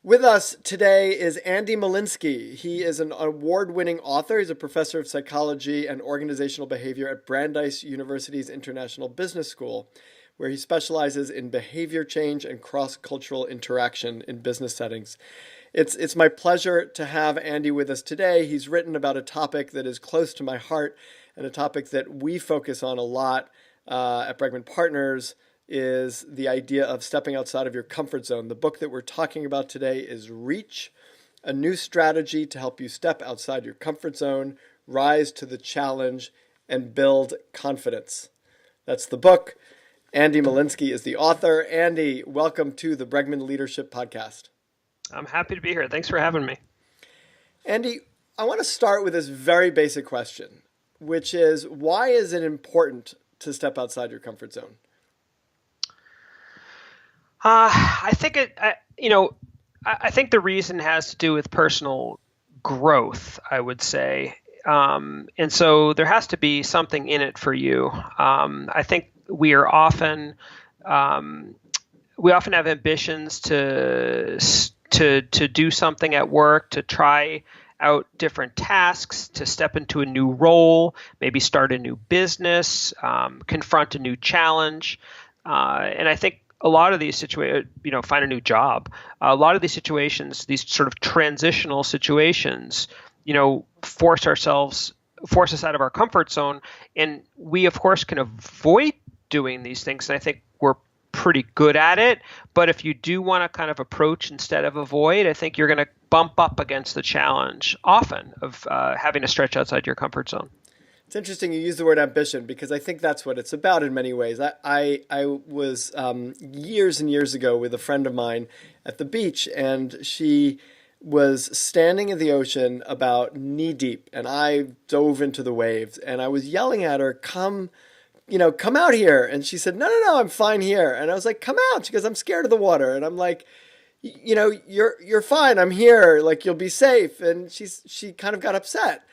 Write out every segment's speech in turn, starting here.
With us today is Andy Molinsky. He is an award-winning author. He's a professor of psychology and organizational behavior at Brandeis University's International Business School, where he specializes in behavior change and cross-cultural interaction in business settings. It's my pleasure to have Andy with us today. He's written about a topic that is close to my heart and a topic that we focus on a lot at Bregman Partners, is the idea of stepping outside of your comfort zone. The book that we're talking about today is Reach, a new strategy to help you step outside your comfort zone, rise to the challenge, and build confidence. That's the book. Andy Molinsky is the author. Andy, welcome to the Bregman Leadership Podcast. I'm happy to be here. Thanks for having me. Andy, I want to start with this very basic question, which is, why is it important to step outside your comfort zone? I think I think the reason has to do with personal growth, I would say. And so there has to be something in it for you. I think we often have ambitions to do something at work, to try out different tasks, to step into a new role, maybe start a new business, confront a new challenge. And I think a lot of these situations, find a new job. A lot of these situations, these sort of transitional situations, force us out of our comfort zone. And we, of course, can avoid doing these things. And I think we're pretty good at it. But if you do want to kind of approach instead of avoid, I think you're going to bump up against the challenge often of having to stretch outside your comfort zone. It's interesting you use the word ambition, because I think that's what it's about in many ways. I was years and years ago with a friend of mine at the beach, and she was standing in the ocean about knee deep, and I dove into the waves, and I was yelling at her, come out here. And she said, no, I'm fine here. And I was like, come out. She goes, I'm scared of the water. And I'm like, you're fine. I'm here. Like, you'll be safe. And she kind of got upset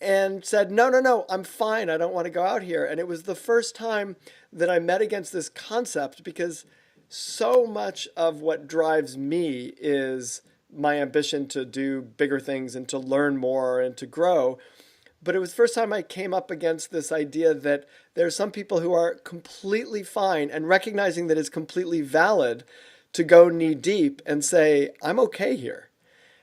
and said, no, I'm fine. I don't want to go out here. And it was the first time that I met against this concept, because so much of what drives me is my ambition to do bigger things and to learn more and to grow. But it was the first time I came up against this idea that there are some people who are completely fine, and recognizing that it's completely valid to go knee deep and say, I'm okay here.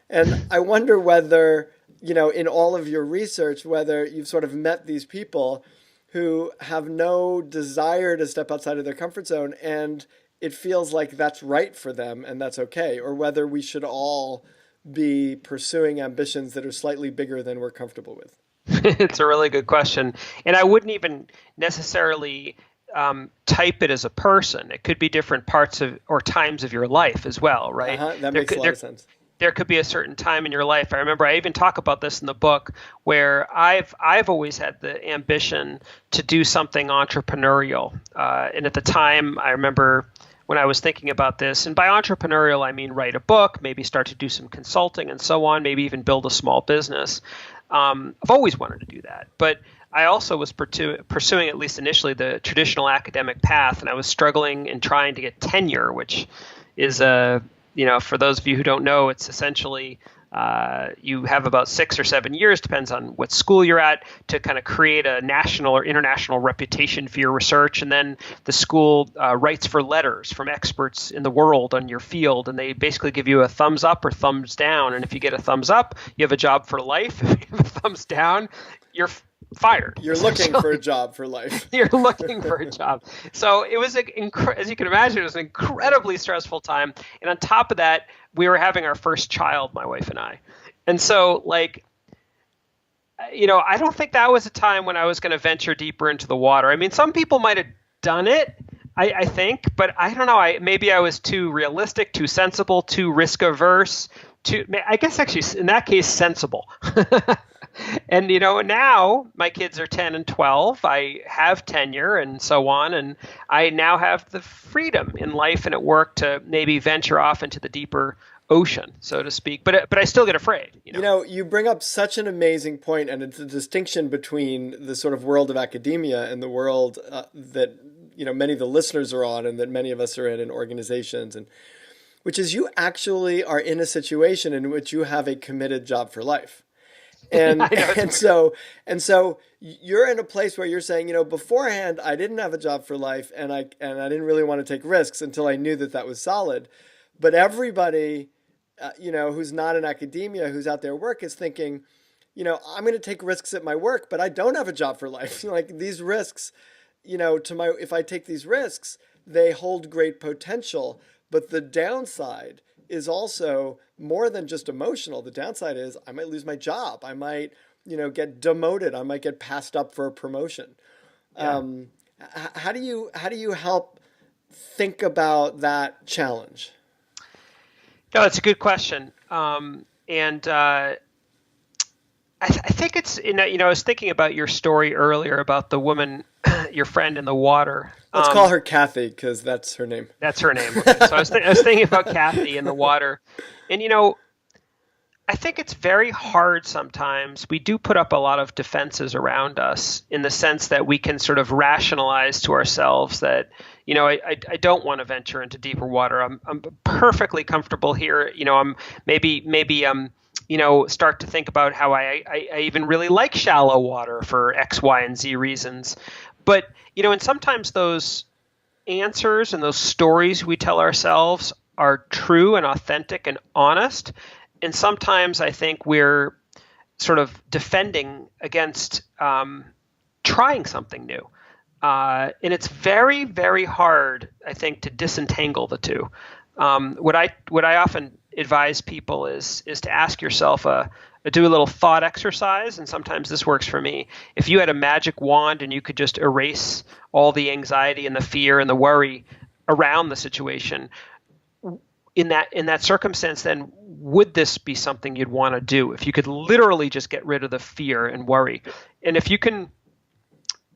And I wonder whether, in all of your research, whether you've sort of met these people who have no desire to step outside of their comfort zone, and it feels like that's right for them and that's okay, or whether we should all be pursuing ambitions that are slightly bigger than we're comfortable with. It's a really good question. And I wouldn't even necessarily type it as a person. It could be different parts of or times of your life as well, right? That makes a lot of sense. There could be a certain time in your life. I remember I even talk about this in the book, where I've always had the ambition to do something entrepreneurial. And at the time, I remember when I was thinking about this, and by entrepreneurial, I mean write a book, maybe start to do some consulting and so on, maybe even build a small business. I've always wanted to do that. But I also was pursuing, at least initially, the traditional academic path, and I was struggling in trying to get tenure, which is for those of you who don't know, it's essentially you have about 6 or 7 years, depends on what school you're at, to kind of create a national or international reputation for your research. And then the school writes for letters from experts in the world on your field, and they basically give you a thumbs up or thumbs down. And if you get a thumbs up, you have a job for life. If you have a thumbs down, you're fired. You're looking for a job for life. You're looking for a job. So it was, as you can imagine, it was an incredibly stressful time. And on top of that, we were having our first child, my wife and I. And so, I don't think that was a time when I was going to venture deeper into the water. I mean, some people might have done it, I think, but I don't know. Maybe I was too realistic, too sensible, too risk averse, I guess actually in that case, sensible. And, now my kids are 10 and 12. I have tenure and so on. And I now have the freedom in life and at work to maybe venture off into the deeper ocean, so to speak. But I still get afraid. You bring up such an amazing point, and it's a distinction between the sort of world of academia and the world that, many of the listeners are on and that many of us are in organizations. And which is you actually are in a situation in which you have a committed job for life. And and so you're in a place where you're saying, beforehand I didn't have a job for life, and I didn't really want to take risks until I knew that that was solid. But everybody, who's not in academia, who's out there work, is thinking, I'm going to take risks at my work, but I don't have a job for life. Like these risks, if I take these risks, they hold great potential. But the downside is also more than just emotional. The downside is I might lose my job. I might, get demoted. I might get passed up for a promotion. Yeah. How do you help think about that challenge? No, it's a good question. I think it's, I was thinking about your story earlier about the woman, your friend in the water. Let's call her Kathy, because that's her name. That's her name. Okay. So I was thinking about Kathy in the water. And, I think it's very hard sometimes. We do put up a lot of defenses around us in the sense that we can sort of rationalize to ourselves that, I don't want to venture into deeper water. I'm perfectly comfortable here. I'm maybe start to think about how I even really like shallow water for X, Y, and Z reasons. But, and sometimes those answers and those stories we tell ourselves are true and authentic and honest. And sometimes I think we're sort of defending against trying something new. And it's very, very hard, I think, to disentangle the two. What I often advise people is to ask yourself do a little thought exercise, and sometimes this works for me. If you had a magic wand and you could just erase all the anxiety and the fear and the worry around the situation, in that circumstance, then would this be something you'd want to do? If you could literally just get rid of the fear and worry, and if you can,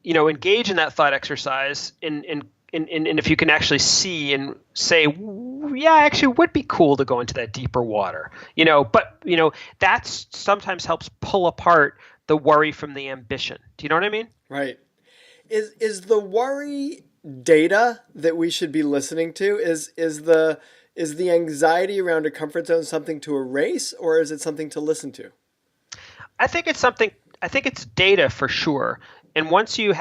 engage in that thought exercise, and if you can actually see and say, yeah, actually it would be cool to go into that deeper water, but that sometimes helps pull apart the worry from the ambition. Do you know what I mean? Right. Is the worry data that we should be listening to? Is the anxiety around a comfort zone something to erase, or is it something to listen to? I think it's data for sure. And once you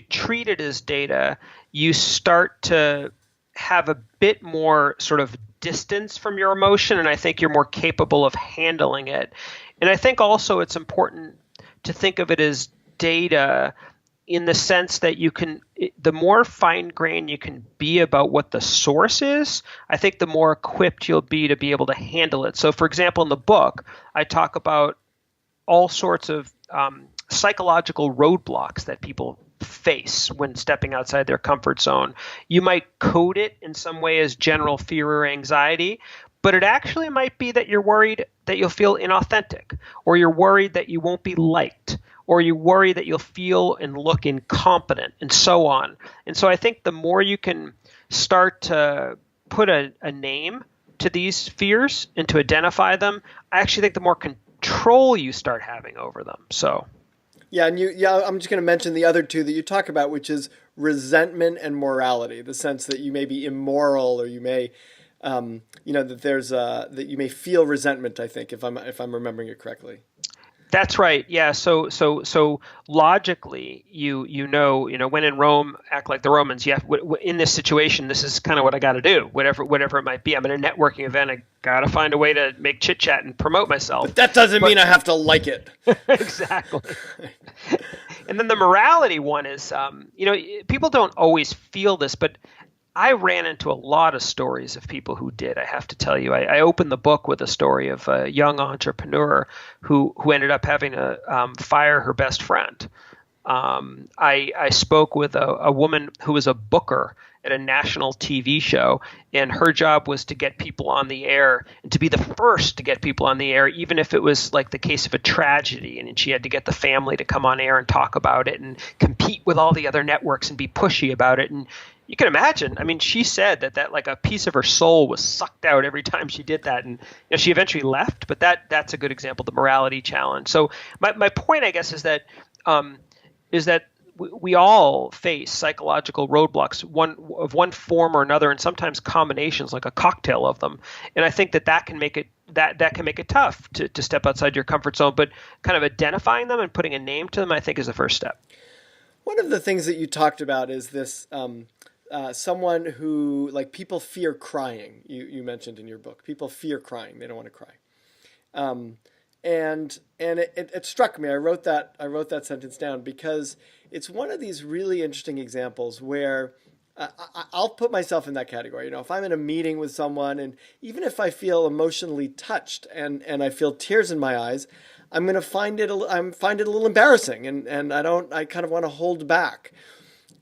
treat it as data, you start to have a bit more sort of distance from your emotion, and I think you're more capable of handling it. And I think also it's important to think of it as data in the sense that the more fine-grained you can be about what the source is, I think the more equipped you'll be to be able to handle it. So, for example, in the book, I talk about all sorts of psychological roadblocks that people face when stepping outside their comfort zone. You might code it in some way as general fear or anxiety, but it actually might be that you're worried that you'll feel inauthentic, or you're worried that you won't be liked, or you worry that you'll feel and look incompetent, and so on. And so I think the more you can start to put a name to these fears and to identify them, I actually think the more control you start having over them. So, yeah, and I'm just going to mention the other two that you talk about, which is resentment and morality, the sense that you may be immoral, or you may, that there's that you may feel resentment. I think if I'm remembering it correctly. That's right. Yeah. So logically, when in Rome, act like the Romans. Yeah. In this situation, this is kind of what I got to do. Whatever it might be. I'm at a networking event. I got to find a way to make chit chat and promote myself. But that doesn't mean I have to like it. Exactly. And then the morality one is, people don't always feel this, but I ran into a lot of stories of people who did. I have to tell you, I opened the book with a story of a young entrepreneur who ended up having to fire her best friend. I spoke with a woman who was a booker at a national TV show, and her job was to get people on the air and to be the first to get people on the air, even if it was like the case of a tragedy, and she had to get the family to come on air and talk about it and compete with all the other networks and be pushy about it. And you can imagine, I mean, she said that like a piece of her soul was sucked out every time she did that. And she eventually left, but that's a good example, the morality challenge. So my point, I guess, is that we all face psychological roadblocks, one form or another, and sometimes combinations, like a cocktail of them. And I think that can make it that can make it tough to step outside your comfort zone. But kind of identifying them and putting a name to them, I think, is the first step. One of the things that you talked about is this someone who, like, people fear crying. You mentioned in your book, people fear crying. They don't want to cry. And it struck me. I wrote that sentence down because it's one of these really interesting examples where I'll put myself in that category. You know, if I'm in a meeting with someone, and even if I feel emotionally touched and I feel tears in my eyes, I'm going to find it a little embarrassing, and I kind of want to hold back.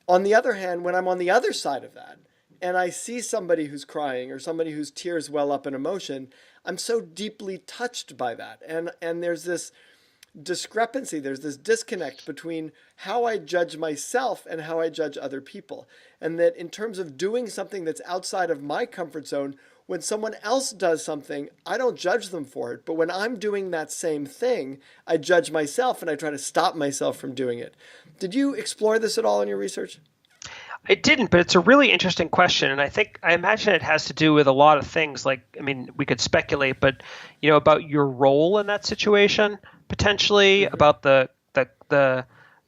On the other hand, when I'm on the other side of that, and I see somebody who's crying or somebody whose tears well up in emotion, I'm so deeply touched by that. And there's this discrepancy, there's this disconnect between how I judge myself and how I judge other people. And that in terms of doing something that's outside of my comfort zone, when someone else does something, I don't judge them for it. But when I'm doing that same thing, I judge myself and I try to stop myself from doing it. Did you explore this at all in your research? I didn't, but it's a really interesting question, and I imagine it has to do with a lot of things. Like, I mean, we could speculate, but about your role in that situation, potentially, about the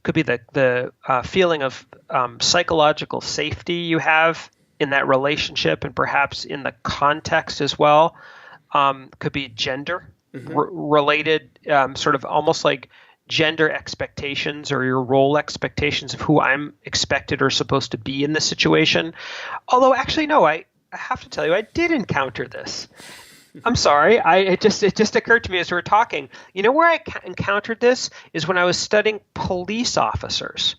could be the feeling of psychological safety you have in that relationship, and perhaps in the context as well. Could be gender related, sort of almost like gender expectations or your role expectations of who I'm expected or supposed to be in this situation. Although actually, no, I have to tell you, I did encounter this. I'm sorry. It just occurred to me as we were talking. You know where I encountered this is when I was studying police officers.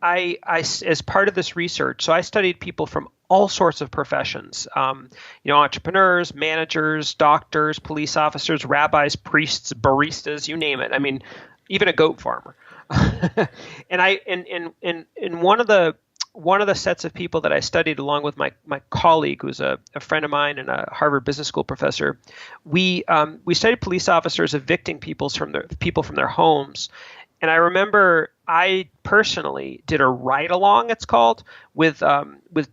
I as part of this research, so I studied people from all sorts of professions, entrepreneurs, managers, doctors, police officers, rabbis, priests, baristas, you name it. I mean, even a goat farmer. And in one of the sets of people that I studied along with my colleague, who's a friend of mine and a Harvard Business School professor, we studied police officers evicting people from their homes. And I remember I personally did a ride-along, it's called, with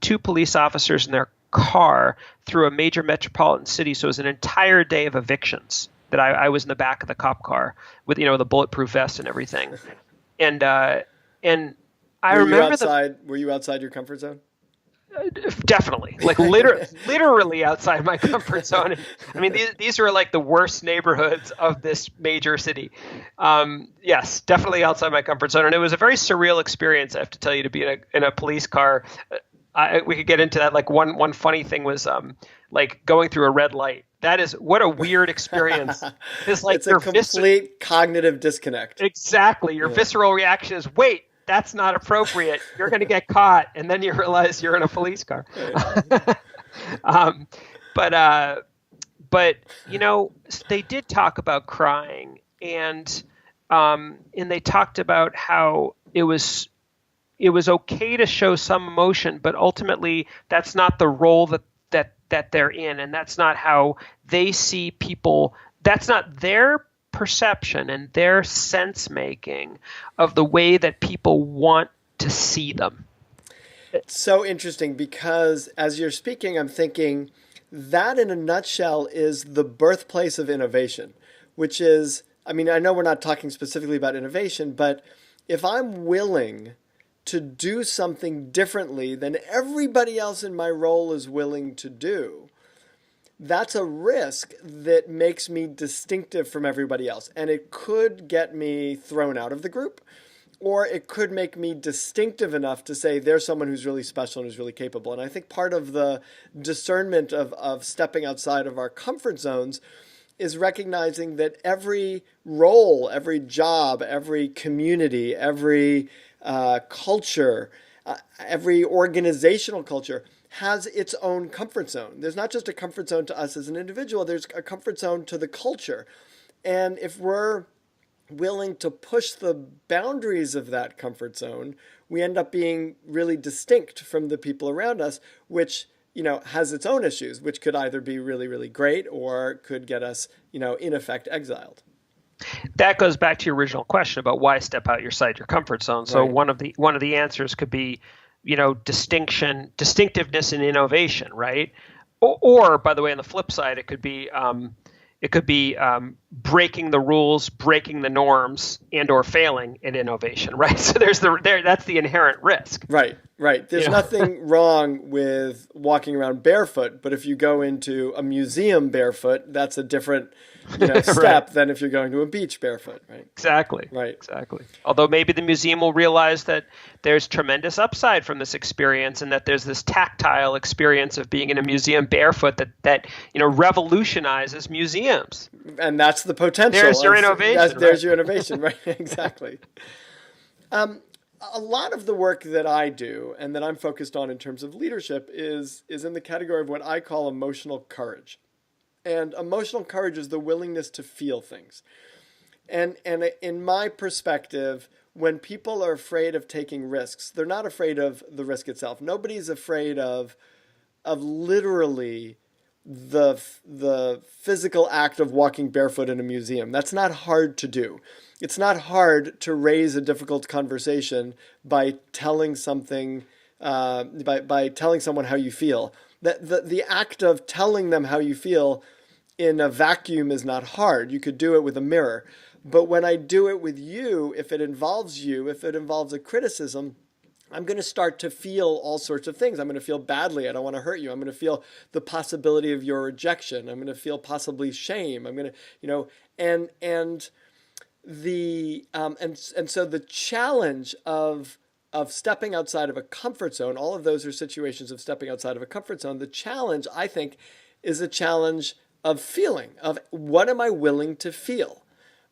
two police officers in their car through a major metropolitan city. So it was an entire day of evictions that I was in the back of the cop car with, the bulletproof vest and everything. And I remember were you outside your comfort zone? Definitely, like literally outside my comfort zone. I mean, these are like the worst neighborhoods of this major city. Yes, definitely outside my comfort zone, and it was a very surreal experience. I have to tell you, to be in a police car. We could get into that. Like one funny thing was like going through a red light. That is what a weird experience. It's like it's a complete cognitive disconnect. Exactly, your visceral reaction is wait. That's not appropriate. You're going to get caught, and then you realize you're in a police car. But they did talk about crying, and they talked about how it was okay to show some emotion, but ultimately that's not the role that they're in, and that's not how they see people. That's not their perception and their sense making of the way that people want to see them. It's so interesting because as you're speaking, I'm thinking that in a nutshell is the birthplace of innovation, which is, I mean, I know we're not talking specifically about innovation, but if I'm willing to do something differently than everybody else in my role is willing to do, that's a risk that makes me distinctive from everybody else. And it could get me thrown out of the group, or it could make me distinctive enough to say there's someone who's really special and who's really capable. And I think part of the discernment of stepping outside of our comfort zones is recognizing that every role, every job, every community, every culture, every organizational culture has its own comfort zone. There's not just a comfort zone to us as an individual, there's a comfort zone to the culture. And if we're willing to push the boundaries of that comfort zone, we end up being really distinct from the people around us, which, has its own issues, which could either be really, really great or could get us, in effect, exiled. that goes back to your original question about why step outside your comfort zone. So Right. one of the answers could be, distinctiveness and innovation, right? Or by the way, on the flip side, it could be breaking the rules, breaking the norms, and or failing in innovation, right? So that's the inherent risk. Right, right. There's nothing wrong with walking around barefoot, but if you go into a museum barefoot, that's a different, step Right. than if you're going to a beach barefoot, right? Exactly. Right. Exactly. Although maybe the museum will realize that there's tremendous upside from this experience, and that there's this tactile experience of being in a museum barefoot that revolutionizes museums. And that's the potential. There's your innovation. There's your innovation, right? Exactly. A lot of the work that I do and that I'm focused on in terms of leadership is in the category of what I call emotional courage. And emotional courage is the willingness to feel things. And in my perspective, when people are afraid of taking risks, they're not afraid of the risk itself. Nobody's afraid of literally the physical act of walking barefoot in a museum. That's not hard to do. It's not hard to raise a difficult conversation by telling something, by telling someone how you feel. The act of telling them how you feel in a vacuum is not hard. You could do it with a mirror. But when I do it with you, if it involves a criticism, I'm going to start to feel all sorts of things. I'm going to feel badly. I don't want to hurt you. I'm going to feel the possibility of your rejection. I'm going to feel possibly shame. I'm going to, and so the challenge of stepping outside of a comfort zone, all of those are situations of stepping outside of a comfort zone. The challenge, I think, is a challenge of feeling, of what am I willing to feel?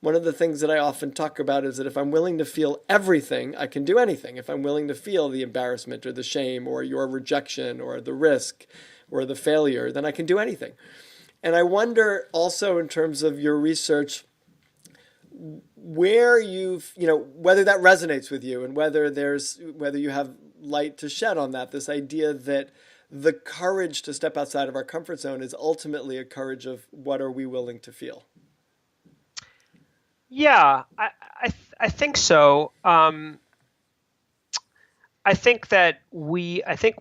One of the things that I often talk about is that if I'm willing to feel everything, I can do anything. If I'm willing to feel the embarrassment or the shame or your rejection or the risk or the failure, then I can do anything. And I wonder also in terms of your research, where whether that resonates with you and whether you have light to shed on that, this idea that the courage to step outside of our comfort zone is ultimately a courage of what are we willing to feel? Yeah, I think so. I think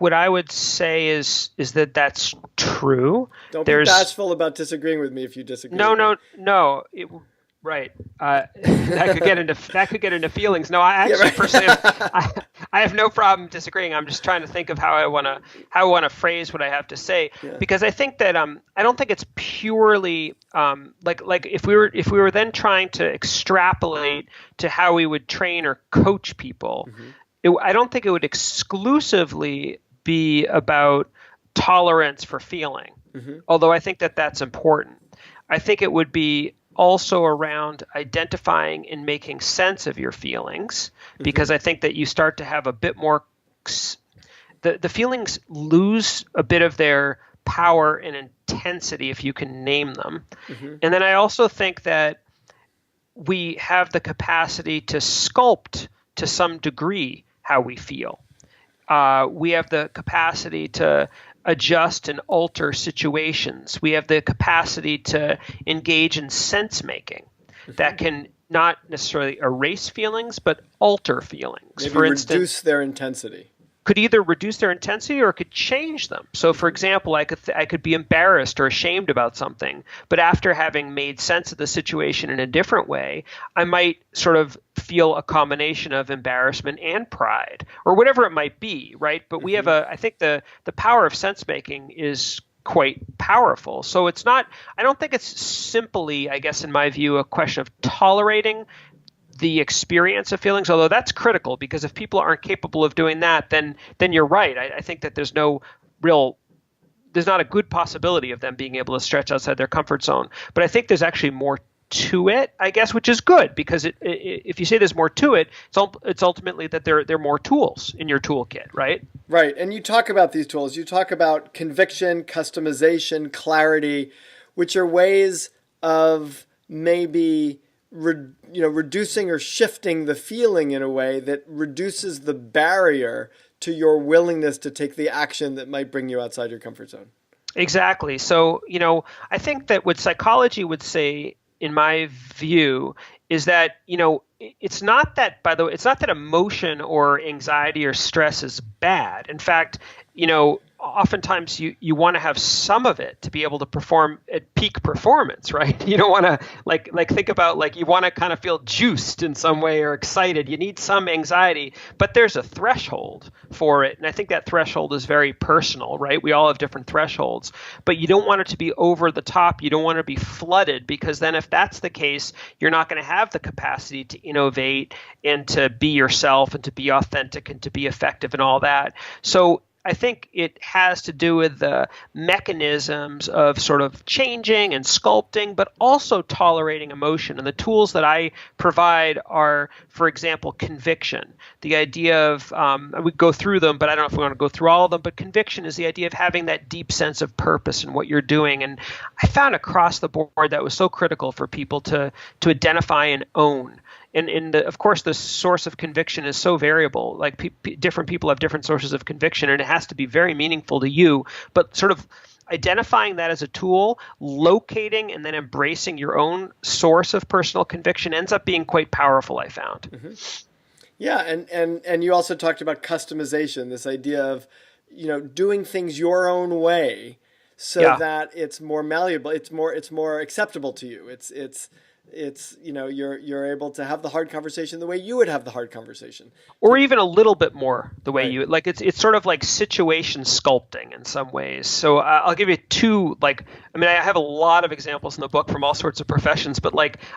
what I would say is that that's true. Don't be bashful about disagreeing with me if you disagree. No. Right. That could get into feelings. No, I actually personally, I have no problem disagreeing. I'm just trying to think of how I want to phrase what I have to say, because I think that I don't think it's purely like if we were then trying to extrapolate to how we would train or coach people, I don't think it would exclusively be about tolerance for feeling, although I think that that's important. I think it would be also around identifying and making sense of your feelings, because I think that you start to have a bit more, the feelings lose a bit of their power and intensity if you can name them. And then I also think that we have the capacity to sculpt to some degree how we feel. We have the capacity to adjust and alter situations. We have the capacity to engage in sense making that can not necessarily erase feelings, but alter feelings. Maybe for instance, reduce their intensity. Could either reduce their intensity or could change them. So, for example, I could be embarrassed or ashamed about something, but after having made sense of the situation in a different way, I might sort of feel a combination of embarrassment and pride, or whatever it might be, right? But we have I think the power of sense making is quite powerful. So it's not, I don't think it's simply, I guess, in my view, a question of tolerating the experience of feelings, although that's critical, because if people aren't capable of doing that, then you're right. I think that there's not a good possibility of them being able to stretch outside their comfort zone. But I think there's actually more to it, I guess, which is good, because if you say there's more to it, it's ultimately that there are more tools in your toolkit, right? Right. And you talk about these tools. You talk about conviction, customization, clarity, which are ways of maybe reducing or shifting the feeling in a way that reduces the barrier to your willingness to take the action that might bring you outside your comfort zone. Exactly. So, I think that what psychology would say in my view, is that, it's not that, by the way, it's not that emotion or anxiety or stress is bad. In fact, oftentimes you want to have some of it to be able to perform at peak performance, right? You don't want to like think about, like, you want to kind of feel juiced in some way or excited. You need some anxiety, but there's a threshold for it. And I think that threshold is very personal, right? We all have different thresholds, but you don't want it to be over the top. You don't want to be flooded, because then if that's the case, you're not going to have the capacity to innovate and to be yourself and to be authentic and to be effective and all that. So I think it has to do with the mechanisms of sort of changing and sculpting, but also tolerating emotion. And the tools that I provide are, for example, conviction. The idea of, we go through them, but I don't know if we want to go through all of them, but conviction is the idea of having that deep sense of purpose in what you're doing. And I found across the board that was so critical for people to identify and own. And of course, the source of conviction is so variable. Like different people have different sources of conviction, and it has to be very meaningful to you. But sort of identifying that as a tool, locating and then embracing your own source of personal conviction ends up being quite powerful, I found. Mm-hmm. Yeah, and you also talked about customization, this idea of, doing things your own way so that it's more malleable, it's more acceptable to you. It's you're able to have the hard conversation the way you would have the hard conversation, or even a little bit more the way you like. It's sort of like situation sculpting in some ways. So I'll give you two. I have a lot of examples in the book from all sorts of professions, but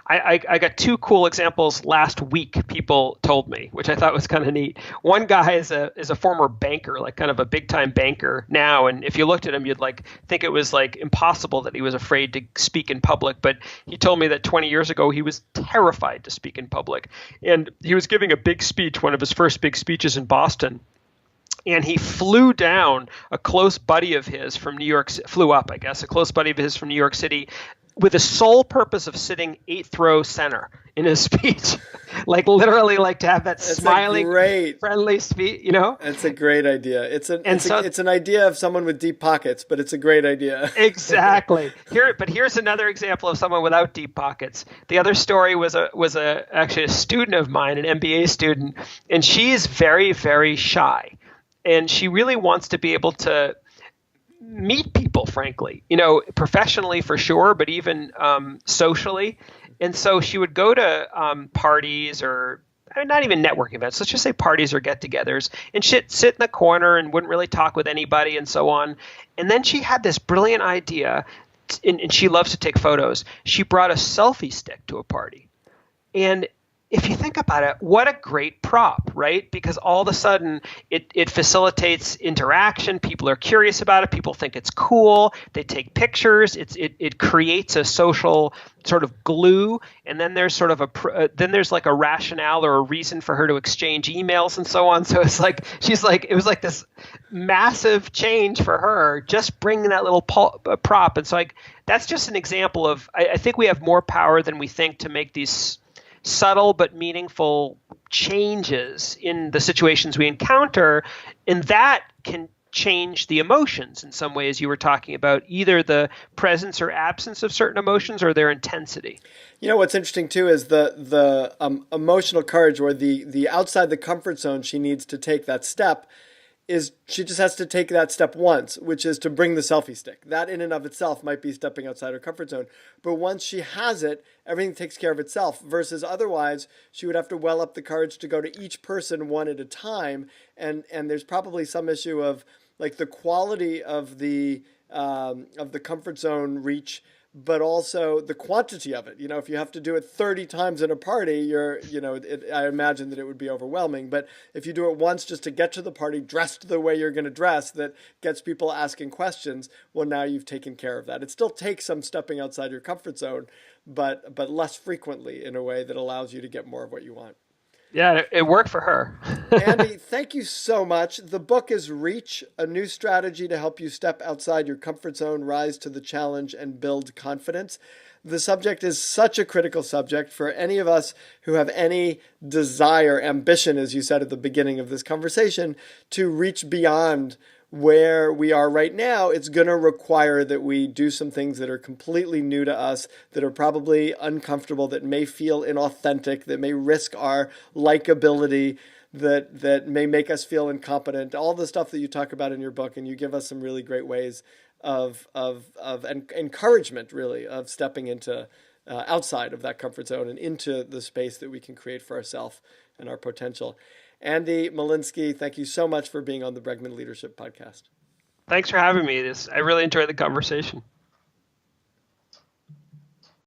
I got two cool examples last week. People told me, which I thought was kind of neat. One guy is a former banker, like kind of a big time banker now, and if you looked at him, you'd think it was impossible that he was afraid to speak in public. But he told me that 20 years ago, he was terrified to speak in public. And he was giving a big speech, one of his first big speeches in Boston. And he flew down a close buddy of his from New York, flew up, I guess, a close buddy of his from New York City, with the sole purpose of sitting 8th row center in his speech. Literally to have that smiling, friendly speech, It's a great idea. It's an idea of someone with deep pockets, but it's a great idea. Exactly. Here's another example of someone without deep pockets. The other story was actually a student of mine, an MBA student, and she's very, very shy. And she really wants to be able to meet people, frankly, professionally for sure, but even socially. And so she would go to parties, or not even networking events, let's just say parties or get-togethers, and she'd sit in the corner and wouldn't really talk with anybody and so on. And then she had this brilliant idea, and she loves to take photos. She brought a selfie stick to a party. And if you think about it, what a great prop, right? Because all of a sudden it facilitates interaction. People are curious about it. People think it's cool. They take pictures. It creates a social sort of glue. And then there's sort of there's a rationale or a reason for her to exchange emails and so on. So it's it was this massive change for her, just bringing that little prop. And so that's just an example of, I think we have more power than we think to make these subtle but meaningful changes in the situations we encounter, and that can change the emotions in some ways. You were talking about either the presence or absence of certain emotions or their intensity. What's interesting too is the emotional courage, or the outside the comfort zone she needs to take that step, is she just has to take that step once, which is to bring the selfie stick. That in and of itself might be stepping outside her comfort zone. But once she has it, everything takes care of itself, versus otherwise she would have to well up the courage to go to each person one at a time. And there's probably some issue of the quality of the comfort zone reach, but also the quantity of it. If you have to do it 30 times in a party, I imagine that it would be overwhelming. But if you do it once just to get to the party dressed the way you're going to dress, that gets people asking questions, well, now you've taken care of that. It still takes some stepping outside your comfort zone, but less frequently, in a way that allows you to get more of what you want. Yeah, it worked for her. Andy, thank you so much. The book is Reach, a new strategy to help you step outside your comfort zone, rise to the challenge, and build confidence. The subject is such a critical subject for any of us who have any desire, ambition, as you said at the beginning of this conversation, to reach beyond where we are right now, it's going to require that we do some things that are completely new to us, that are probably uncomfortable, that may feel inauthentic, that may risk our likability, that may make us feel incompetent. All the stuff that you talk about in your book, and you give us some really great ways of encouragement, really, of stepping into outside of that comfort zone and into the space that we can create for ourselves and our potential. Andy Molinsky, thank you so much for being on the Bregman Leadership Podcast. Thanks for having me. I really enjoyed the conversation.